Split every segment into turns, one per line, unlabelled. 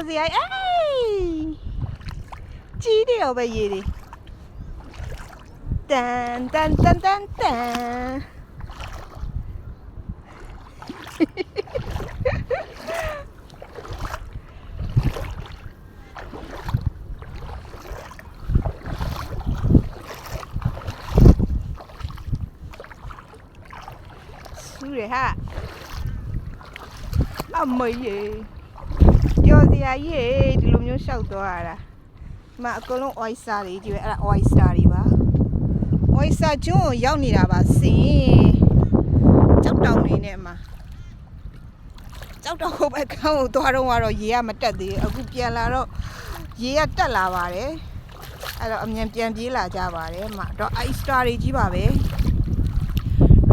စရာအေးကြီးတယ်ရောပဲရေတွေတန်တန်တန်တန်တန်ဆူရဟာအမေရေကြော်စရာကြီးဒီလိုမျိုးရှောက်သွားတာဒီမှာအကုန်လုံး oyster တွေကြီးပဲအဲ့ဒါ oyster တွေပါ oyster ကျွန်းကိုရောက်နေတာပါစင်ကြောက်တောင်နေနဲ့မှာကြောက်တောင်ဟိုဘက်ကန်းကိုသွားတော့ရေကမတက်သေးဘူးအခုပြန်လာတော့ရေကတက်လာပါတယ်အဲ့တော့အမြန်ပြန်ပြေးလာကြပါတယ်မှာတော့ oyster တွေကြီးပါပဲ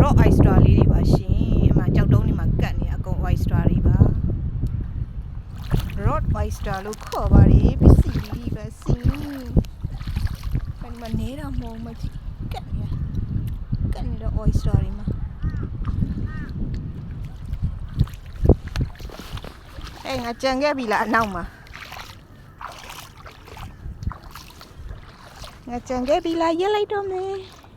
raw oyster လေးတွေပါရှင်အမှကြောက်တုံးတွေမှာကတ်နေအကုန် oyster တွေပါ raw oyster လို့ခေါ်ပါတယ်ပစ္စည်းပဲစင်ဒီမှာနေတာမဟုတ်မကြီးကတ်နေတော့ oyster တွေမှာအဲ့ငါကြံခဲ့ပြီလားအနောက်မှာငါကြံခဲ့ပြီလားရက်လိုက်တော့မယ်